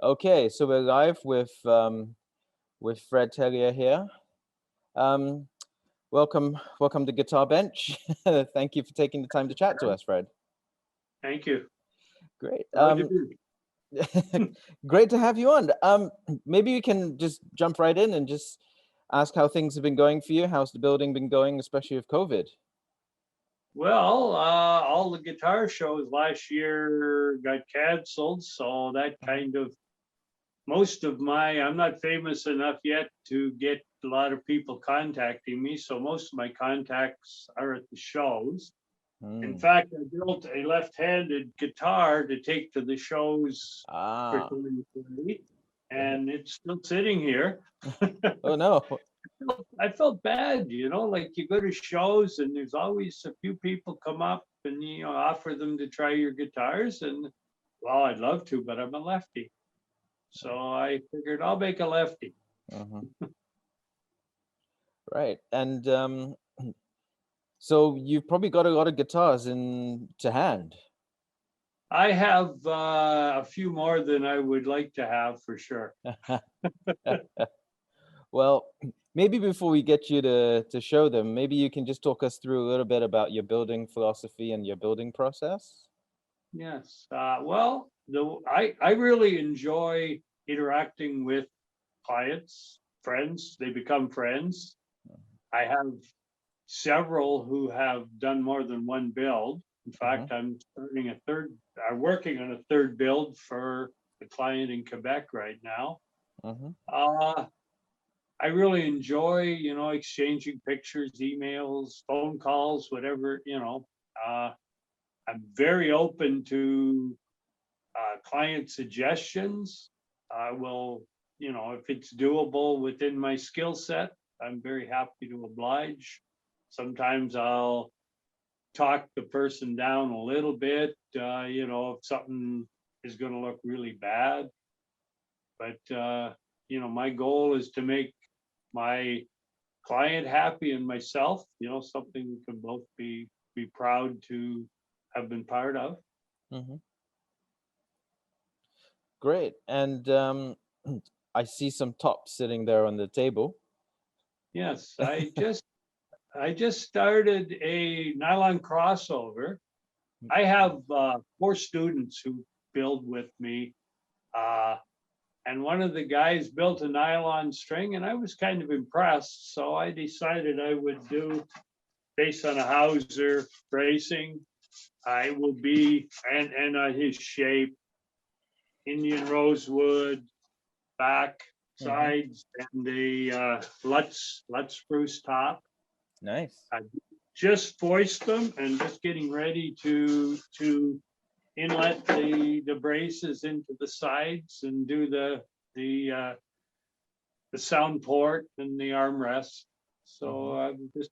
Okay, so we're live with Fred Tellier here. Um, welcome to Guitar Bench. Thank you for taking the time to chat to us, Fred. Thank you. Great. Proud to be. Great to have you on. Maybe we can just jump right in and just ask how things have been going for you. How's the building been going, especially with COVID? Well, all the guitar shows last year got canceled, so that kind of I'm not famous enough yet to get a lot of people contacting me, so most of my contacts are at the shows. In Hmm. fact, I built a left-handed guitar to take to the shows for Ah, 2020, right. and it's still sitting here. Oh no. I felt bad, like you go to shows and there's always a few people come up and offer them to try your guitars. And well, I'd love to, but I'm a lefty. So I figured I'll make a lefty. Mhm. Right. And so you've probably got a lot of guitars in to hand. I have a few more than I would like to have for sure. Well, maybe before we get you to show them, maybe you can just talk us through a little bit about your building philosophy and your building process. Yes. Well, I really enjoy interacting with clients, friends. They become friends. I have several who have done more than one build. In Mm-hmm. fact, I'm working on a third build for the client in Quebec right now. Mm-hmm. Uh, I really enjoy, exchanging pictures, emails, phone calls, whatever, I'm very open to client suggestions. I will, if it's doable within my skill set, I'm very happy to oblige. Sometimes I'll talk the person down a little bit, if something is going to look really bad. But, my goal is to make my client happy and myself, something we can both be proud to have been part of. Mm-hmm. Great. And I see some tops sitting there on the table. Yes, I just started a nylon crossover. I have four students who build with me. Uh, and one of the guys built a nylon string, and I was kind of impressed. So I decided I would do, based on a Hauser bracing, I will be, and his shape, Indian rosewood, back, Mm-hmm. sides, and the Lutz spruce top. Nice. I just foist them and just getting ready to inlet the braces into the sides and do the sound port and the armrest. Mm-hmm. So I'm just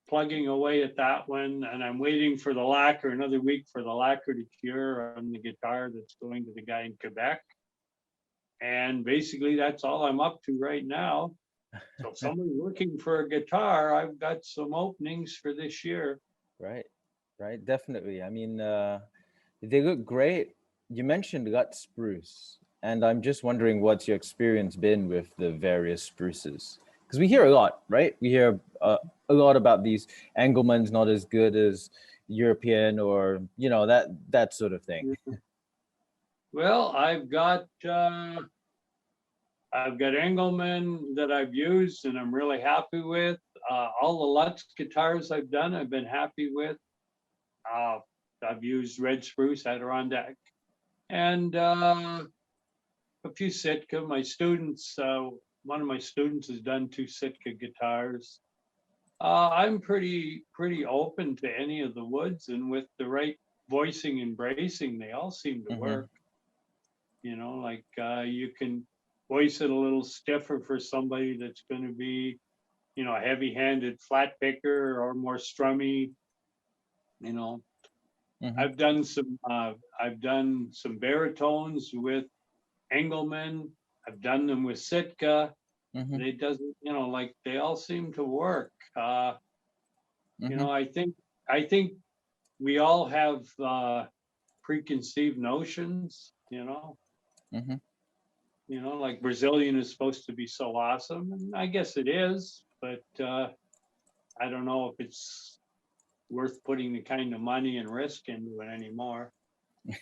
plugging away at that one, and I'm waiting for the lacquer, another week for the lacquer to cure on the guitar that's going to the guy in Quebec. And basically that's all I'm up to right now. So if somebody's looking for a guitar, I've got some openings for this year. Right. Right. Definitely. I mean, they look great. You mentioned gut spruce, and I'm just wondering what's your experience been with the various spruces? Because we hear a lot, right? We hear a lot about these Engelmann's not as good as European, or that sort of thing. Well, I've got Engelmann that I've used and I'm really happy with. All the Lutz guitars I've done, I've been happy with. Uh, I've used red spruce, Adirondack, and a few Sitka. One of my students has done two Sitka guitars. I'm pretty open to any of the woods, and with the right voicing and bracing, they all seem to Hmm. work. Like you can voice it a little stiffer for somebody that's going to be, a heavy-handed flat picker or more strummy. You know, Hmm. I've done some baritones with Engelmann. I've done them with Sitka. Hmm. They doesn't, like they all seem to work. Hmm. I think we all have preconceived notions. Mm-hmm. You know, like Brazilian is supposed to be so awesome, and I guess it is, but I don't know if it's worth putting the kind of money and risk into it anymore. You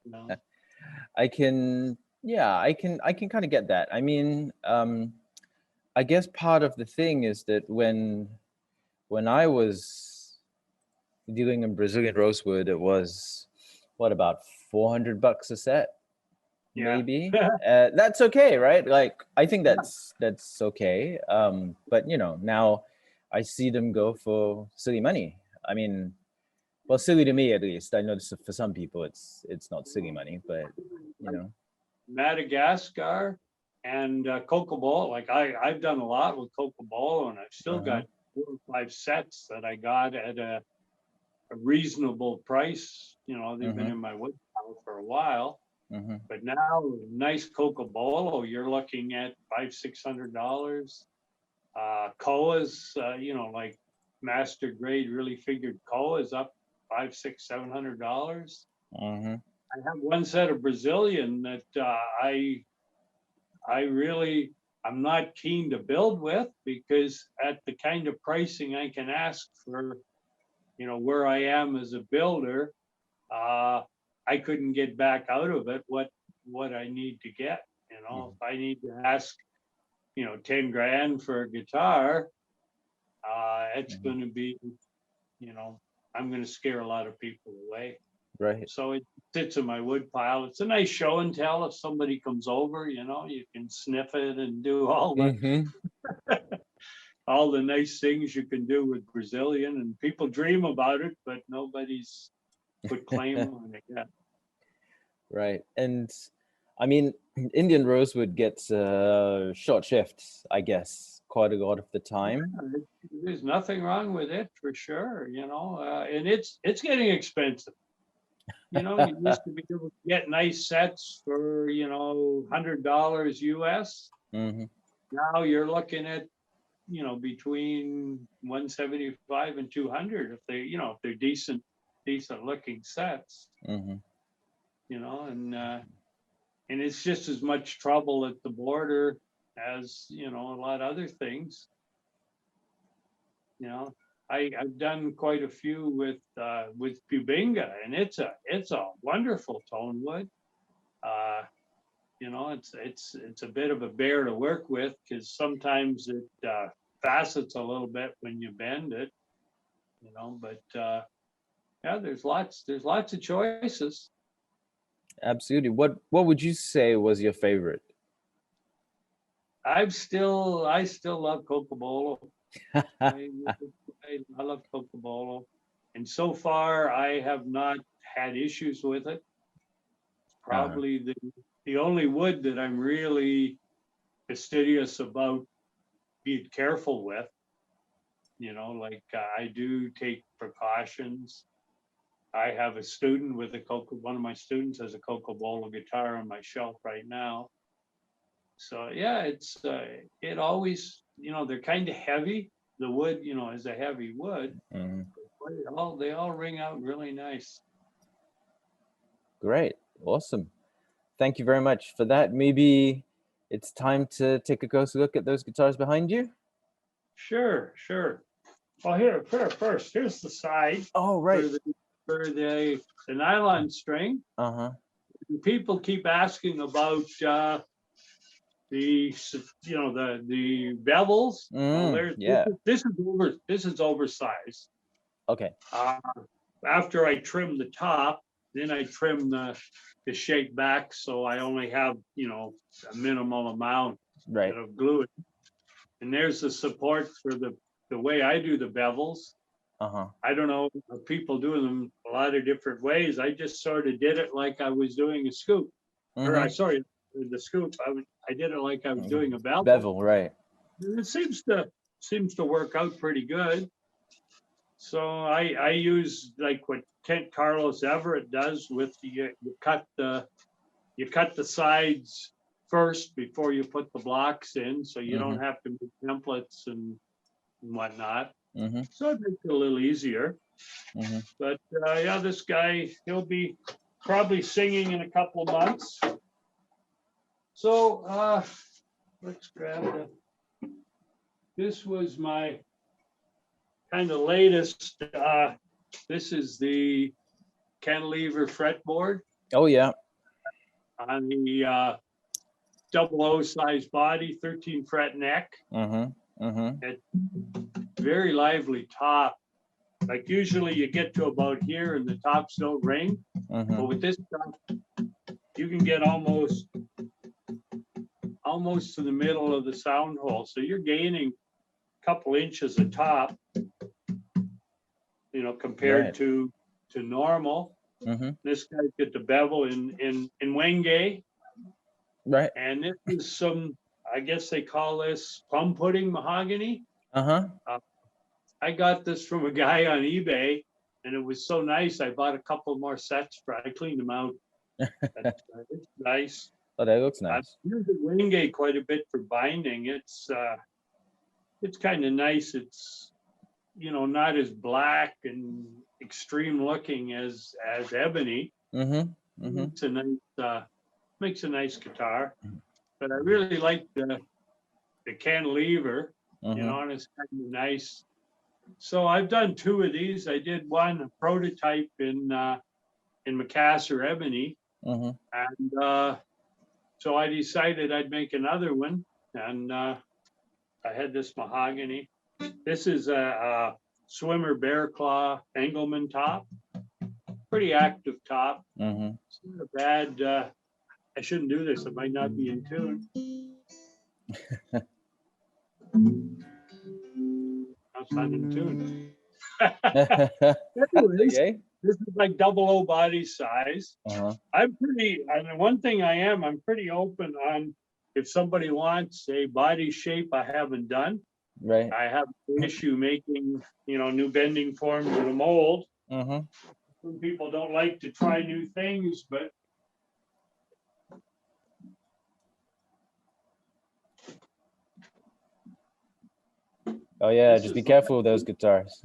know? I can, yeah, I can kind of get that. I mean, I guess part of the thing is that when I was dealing in Brazilian rosewood, it was what, about $400 a set, Yeah. maybe. That's okay, right? Like, I think that's okay. But now I see them go for silly money. I mean, well, silly to me at least. I know for some people it's not silly money, but you know. Madagascar and Cocobolo. Like I've done a lot with Cocobolo, and I've still Uh-huh. got 4 or 5 sets that I got at a reasonable price. You know, they've been Mm-hmm. in my wood pile for a while. Mm-hmm. But now, nice Cocobolo, you're looking at $500-600. Koa's, like master grade, really figured Koa is up $500, $600, $700. Mm-hmm. I have one set of Brazilian that I really I'm not keen to build with, because at the kind of pricing I can ask for, where I am as a builder, I couldn't get back out of it what I need to get. Mm-hmm. If I need to ask, 10 grand for a guitar, it's Mm-hmm. going to be, I'm going to scare a lot of people away. Right. So it sits in my wood pile. It's a nice show and tell. If somebody comes over, you can sniff it and do Mm-hmm. all the nice things you can do with Brazilian. And people dream about it, but nobody's put claim on it yet. Right. And I mean, Indian rosewood gets short shifts, I guess, quite a lot of the time. There's nothing wrong with it for sure, and it's getting expensive. You used to be able to get nice sets for, $100 US. Mm-hmm. Now you're looking at, between 175 and 200 if they're decent looking sets, Mm-hmm. and it's just as much trouble at the border as, a lot of other things. You know, I've done quite a few with Bubinga, and it's a wonderful tone wood. Uh, it's a bit of a bear to work with, because sometimes it facets a little bit when you bend it. But yeah, there's lots of choices. Absolutely. What would you say was your favorite? I still love Cocobolo. I, I love Cocobolo, and so far I have not had issues with it. Uh-huh. Probably the only wood that I'm really fastidious about being careful with. Like I do take precautions. I have a student with one of my students has a Cocobolo guitar on my shelf right now. So yeah, it always, they're kind of heavy. The wood, is a heavy wood. Mm-hmm. But they all ring out really nice. Great. Awesome. Thank you very much for that. Maybe it's time to take a closer look at those guitars behind you. Sure, sure. Well, here first, here's the side Oh, for right. the nylon string. Uh-huh. People keep asking about the bevels. Well, Yeah. this is oversized. Okay. After I trim the top, then I trim the shape back, so I only have a minimal amount Right. of glue. And there's the support for the way I do the bevels. Uh-huh. I don't know if people do them a lot of different ways. I just sort of did it like I was doing a scoop. Mm-hmm. The scoop. I did it like I was doing a bevel. Bevel, right. And it seems to work out pretty good. So I use like what Kent Carlos Everett does with you cut the sides first before you put the blocks in, so you don't have to make templates and whatnot. Mm-hmm. So it makes it a little easier. Mm-hmm. But yeah, this guy, he'll be probably singing in a couple of months. So let's grab this was my kind of latest. This is the cantilever fretboard Oh yeah. on the 00 size body, 13 fret neck. Very lively top. Like usually you get to about here and the tops don't ring. But with this stuff, you can get almost to the middle of the sound hole. So you're gaining a couple inches of top, you know, compared to normal. This guy's got the bevel in Wenge. Right. And this is some, I guess they call this plum pudding mahogany. I got this from a guy on eBay, and it was so nice. I bought a couple more sets. I cleaned them out. It's nice. Oh, that looks nice. I've used the Wenge quite a bit for binding. It's kind of nice. It's, you know, not as black and extreme looking as ebony. It's a nice, makes a nice guitar. But I really like the cantilever, you know, and it's kind of nice. So I've done 2 of these. I did one, a prototype in Macassar ebony, and so I decided I'd make another one, and I had this mahogany. This is a Swimmer Bear Claw Engelmann top, pretty active top. It's not a bad. I shouldn't do this. It might not be in tune. That's not in tune. Anyways, Okay. this is like 00 body size. I'm pretty, and one thing I'm pretty open on if somebody wants a body shape I haven't done. Right. I have an issue making, you know, new bending forms in a mold. Some people don't like to try new things, but Oh yeah, just be careful with those guitars.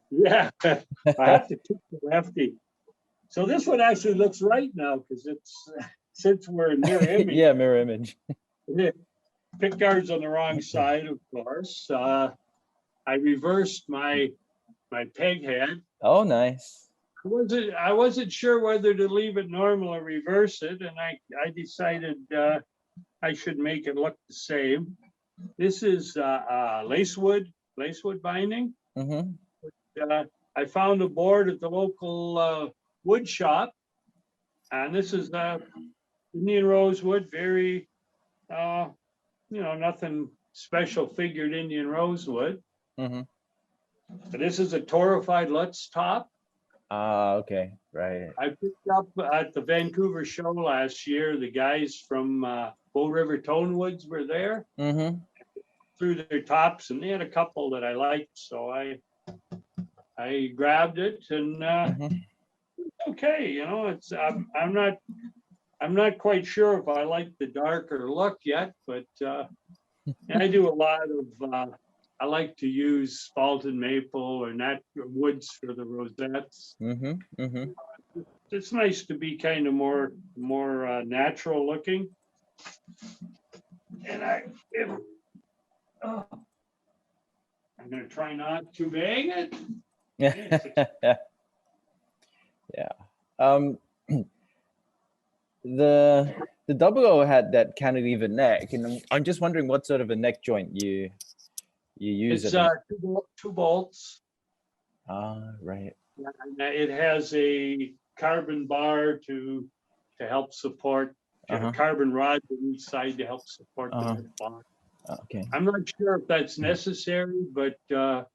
yeah, I have to kick the lefty. So this one actually looks right now because it's since we're in mirror image. Yeah, mirror image. Pick guards on the wrong side, of course. I reversed my peg head. Oh, nice. I wasn't sure whether to leave it normal or reverse it, and I decided I should make it look the same. This is lacewood binding. I found a board at the local wood shop, and this is Indian rosewood, very, you know, nothing special figured Indian rosewood. But this is a torrified Lutz top. Okay, right. I picked up at the Vancouver show last year. The guys from Bow River Tonewoods were there. Threw their tops, and they had a couple that I liked, so I grabbed it, and okay, you know, it's I'm not quite sure if I like the darker look yet, but and I do a lot of I like to use spalted maple or natural woods for the rosettes. It's nice to be kind of more natural looking, and I'm going to try not to bang it. Yeah. The 00 had that cantilever neck, and I'm just wondering what sort of a neck joint you use. It's 2 bolts. Right. And it has a carbon bar to help support, a carbon rod on each side to help support the bar. Okay. I'm not sure if that's necessary, but you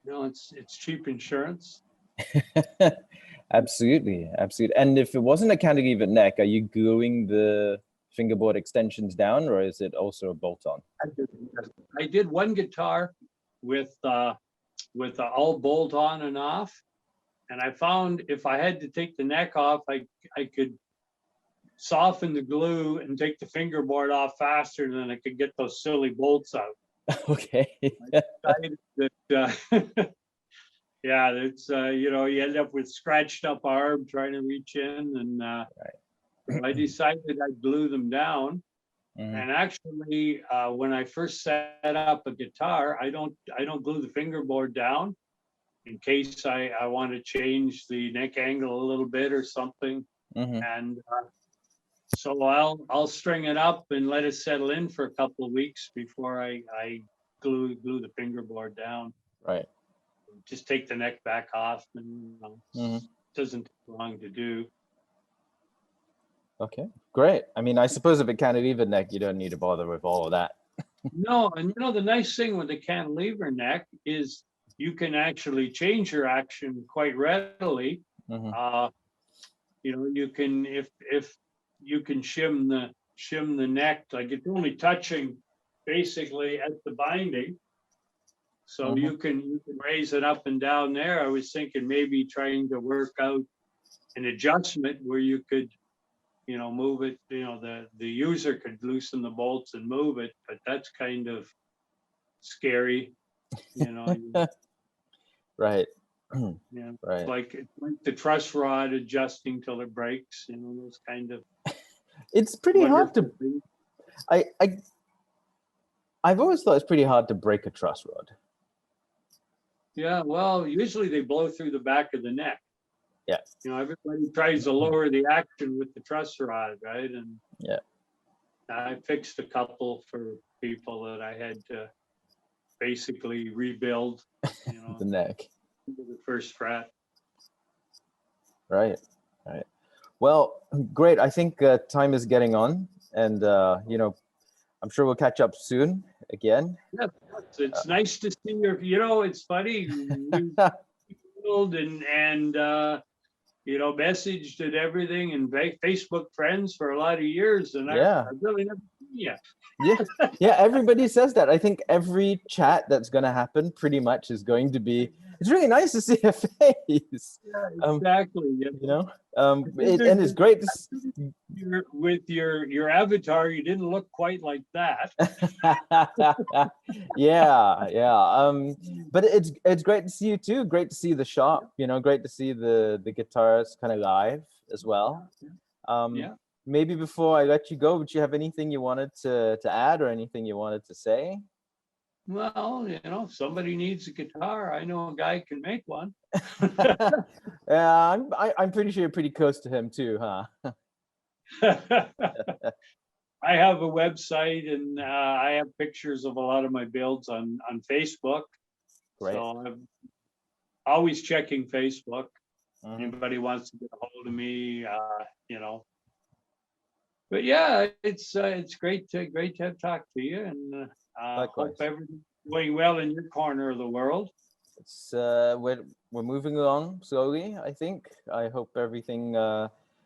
know, it's cheap insurance. Absolutely. And if it wasn't a cantilever neck, are you gluing the fingerboard extensions down, or is it also a bolt-on? I did one guitar with all bolt on and off, and I found if I had to take the neck off, I could soften the glue and take the fingerboard off faster than I could get those silly bolts out. Okay. I decided that, yeah, it's you know, you end up with scratched up arm trying to reach in, and I decided I'd glue them down. And actually, when I first set up a guitar, I don't glue the fingerboard down in case I want to change the neck angle a little bit or something. And so I'll string it up and let it settle in for a couple of weeks before I glue the fingerboard down. Right. Just take the neck back off, and it doesn't take long to do. Okay, great. I mean, I suppose if it cantilever neck, you don't need to bother with all of that. No, and the nice thing with the cantilever neck is you can actually change your action quite readily. You can if you can shim the neck, like it's only touching basically at the binding. So you can raise it up and down there. I was thinking maybe trying to work out an adjustment where you could, move it, the user could loosen the bolts and move it, but that's kind of scary, Right. Yeah. Right. Like the truss rod adjusting till it breaks, those kind of. It's pretty hard to. I've always thought it's pretty hard to break a truss rod. Yeah, well, usually they blow through the back of the neck. Yeah. Everybody tries to lower the action with the truss rod, right? And yeah, I fixed a couple for people that I had to basically rebuild, the neck. The first fret. Right. Right. Well, great. I think time is getting on, and I'm sure we'll catch up soon again. Yeah, it's nice to see your. It's funny. We build and messaged and everything, and Facebook friends for a lot of years, and I really never seen you. Yeah. Everybody says that. I think every chat that's going to happen pretty much is going to be. It's really nice to see your face. Yeah, exactly. And it's great to see. With your avatar, you didn't look quite like that. Yeah. But it's great to see you too. Great to see the shop. Great to see the guitars kind of live as well. Maybe before I let you go, would you have anything you wanted to add or anything you wanted to say? Well, if somebody needs a guitar, I know a guy can make one. Yeah, I'm pretty sure you're pretty close to him too, huh? I have a website, and I have pictures of a lot of my builds on Facebook. Great. So I'm always checking Facebook. Anybody wants to get a hold of me, But yeah, it's great to have talked to you, and hope everything's going well in your corner of the world. It's we're moving along slowly. I think. I hope everything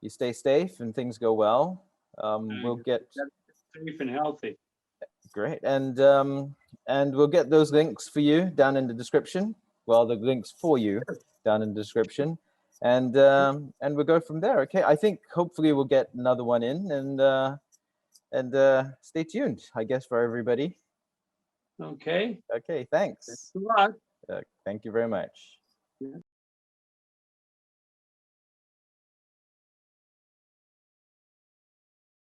you stay safe and things go well. We'll get safe and healthy. Great, and we'll get those links for you down in the description. Well, the links for you down in the description, and we'll go from there. Okay, I think hopefully we'll get another one in, and stay tuned, I guess, for everybody. Okay. Okay, thanks. Thanks a lot. Thank you very much. Yeah.